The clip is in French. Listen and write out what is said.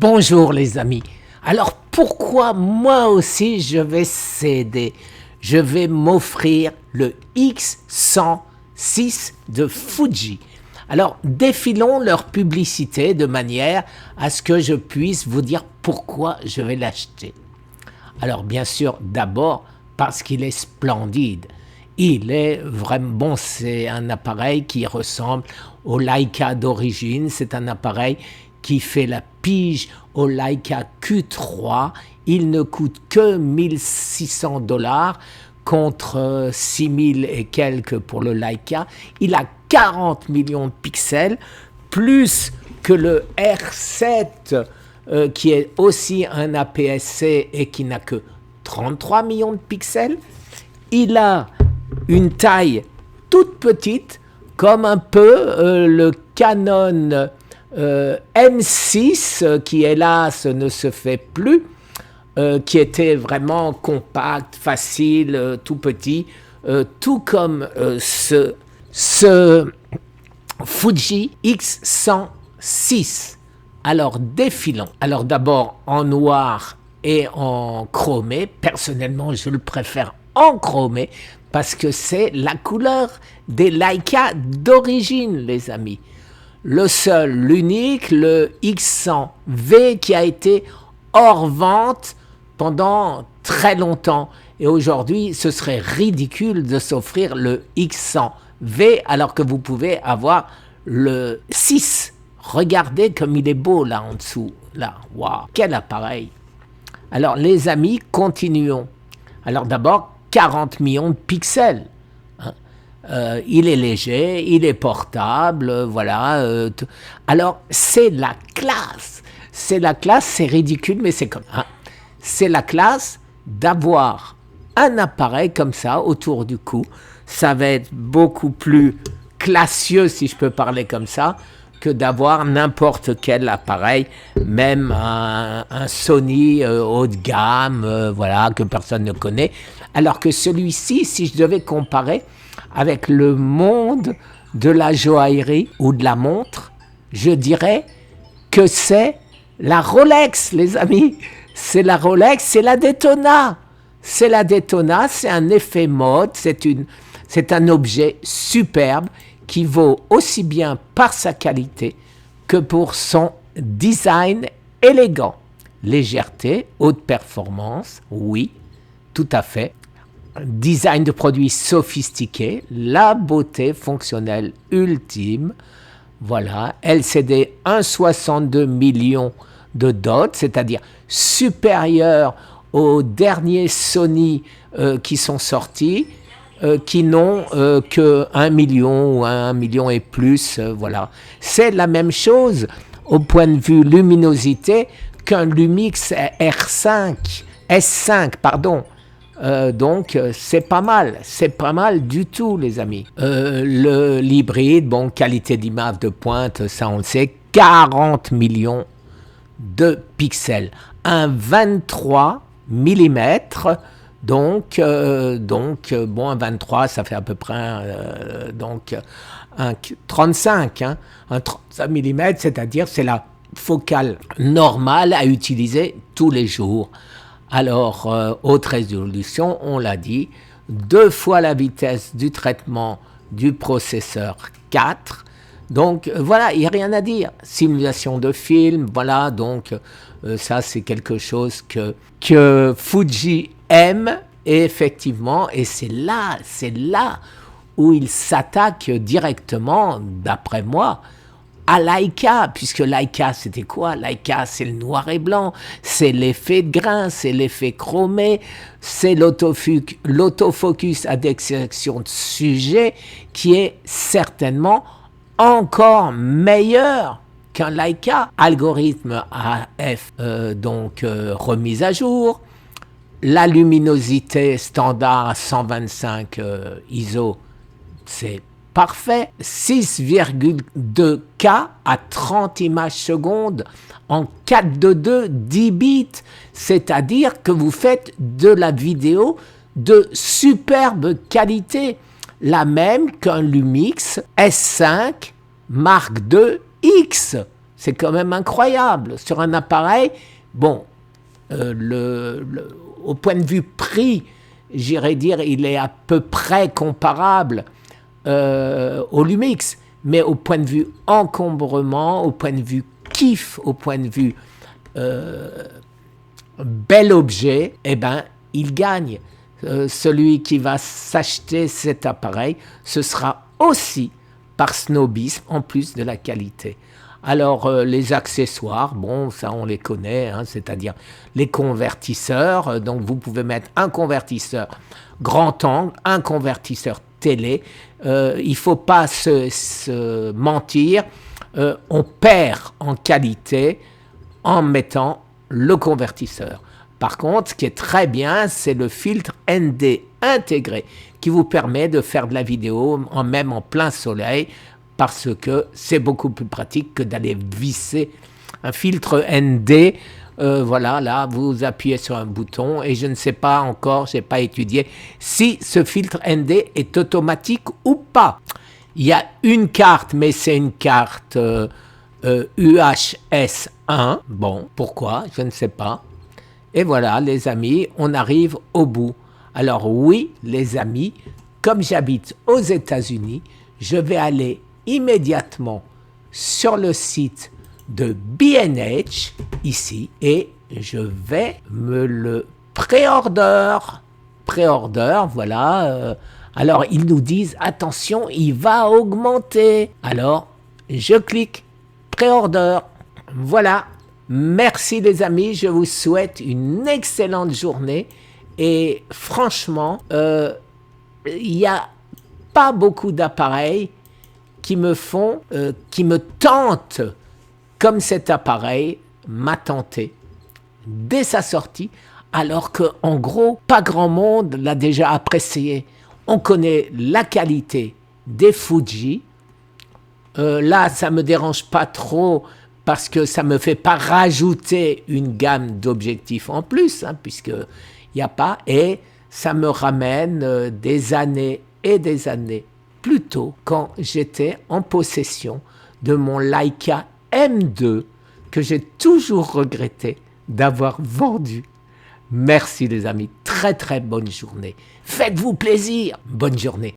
Bonjour les amis. Alors pourquoi moi aussi je vais céder? Je vais m'offrir le X106 de Fuji. Alors défilons leur publicité de manière à ce que je puisse vous dire pourquoi je vais l'acheter. Alors bien sûr d'abord parce qu'il est splendide. Il est vraiment bon, c'est un appareil qui ressemble au Leica d'origine, c'est un appareil qui fait la pige au Leica Q3, il ne coûte que 1600 $ contre 6000 et quelques pour le Leica, il a 40 millions de pixels, plus que le R7 qui est aussi un APS-C et qui n'a que 33 millions de pixels, il a une taille toute petite, comme un peu le Canon M6, qui hélas ne se fait plus, qui était vraiment compact, facile, tout petit, tout comme ce Fuji X106. Alors défilons. Alors d'abord en noir et en chromé. Personnellement, je le préfère en chromé parce que c'est la couleur des Leica d'origine, les amis. Le seul, l'unique, le X100V qui a été hors vente pendant très longtemps. Et aujourd'hui, ce serait ridicule de s'offrir le X100V alors que vous pouvez avoir le 6. Regardez comme il est beau là en dessous. Là, waouh, quel appareil. Alors les amis, continuons. Alors d'abord, 40 millions de pixels. Il est léger, il est portable, voilà. Alors, c'est la classe. C'est la classe, c'est ridicule, mais c'est comme ça. C'est la classe d'avoir un appareil comme ça autour du cou. Ça va être beaucoup plus classieux, si je peux parler comme ça, que d'avoir n'importe quel appareil, même un Sony haut de gamme, voilà, que personne ne connaît. Alors que celui-ci, si je devais comparer avec le monde de la joaillerie ou de la montre, je dirais que c'est la Rolex, les amis. C'est la Rolex, c'est la Daytona. C'est la Daytona, c'est un effet mode, c'est un objet superbe qui vaut aussi bien par sa qualité que pour son design élégant. Légèreté, haute performance, oui, tout à fait. Design de produits sophistiqué, la beauté fonctionnelle ultime, voilà, LCD 1,62 millions de dots, c'est-à-dire supérieur aux derniers Sony qui sont sortis, qui n'ont que 1 million ou 1 million et plus, voilà. C'est la même chose au point de vue luminosité qu'un Lumix S5, pardon. Donc c'est pas mal du tout les amis. L'hybride, bon, qualité d'image de pointe, ça on le sait, 40 millions de pixels, un 23 mm, donc bon, un 23 ça fait à peu près un 35, hein, un 35 mm, c'est-à-dire c'est la focale normale à utiliser tous les jours. Alors, haute résolution, on l'a dit, 2 fois la vitesse du traitement du processeur 4. Donc, voilà, il n'y a rien à dire. Simulation de film, voilà, donc ça, c'est quelque chose que Fuji aime, et effectivement, et c'est là où il s'attaque directement, d'après moi, à Leica, puisque Leica, c'était quoi? Leica, c'est le noir et blanc, c'est l'effet de grain, c'est l'effet chromé, c'est l'autofocus à détection de sujet qui est certainement encore meilleur qu'un Leica. Algorithme AF, remise à jour, la luminosité standard à 125 ISO, c'est parfait, 6,2K à 30 images secondes en 4:2 10 bits, c'est-à-dire que vous faites de la vidéo de superbe qualité, la même qu'un Lumix S5 Mark II X. C'est quand même incroyable. Sur un appareil, bon, au point de vue prix, j'irais dire, il est à peu près comparable au Lumix. Mais au point de vue encombrement, au point de vue kiff, au point de vue bel objet, eh ben, il gagne. Celui qui va s'acheter cet appareil, ce sera aussi par snobisme, en plus de la qualité. Alors, les accessoires, bon, ça on les connaît, hein, c'est-à-dire les convertisseurs. Donc, vous pouvez mettre un convertisseur grand angle, un convertisseur télé. Il ne faut pas se mentir, on perd en qualité en mettant le convertisseur. Par contre, ce qui est très bien, c'est le filtre ND intégré qui vous permet de faire de la vidéo même en plein soleil, parce que c'est beaucoup plus pratique que d'aller visser un filtre ND. Voilà, là, vous appuyez sur un bouton et je ne sais pas encore, je n'ai pas étudié si ce filtre ND est automatique ou pas. Il y a une carte, mais c'est une carte UHS-1. Bon, pourquoi? Je ne sais pas. Et voilà, les amis, on arrive au bout. Alors oui, les amis, comme j'habite aux États-Unis, je vais aller immédiatement sur le site de B&H, ici, et je vais me le pré-order. Pré-order, voilà. Alors, ils nous disent, attention, il va augmenter. Alors, je clique pré-order. Voilà. Merci les amis, je vous souhaite une excellente journée et franchement, il n'y a pas beaucoup d'appareils qui me tentent comme cet appareil m'a tenté dès sa sortie, alors qu'en gros, pas grand monde l'a déjà apprécié. On connaît la qualité des Fuji. Là, ça ne me dérange pas trop parce que ça ne me fait pas rajouter une gamme d'objectifs en plus, hein, puisqu'il n'y a pas, et ça me ramène des années et des années plus tôt, quand j'étais en possession de mon Leica M2, que j'ai toujours regretté d'avoir vendu. Merci les amis, très très bonne journée. Faites-vous plaisir, bonne journée.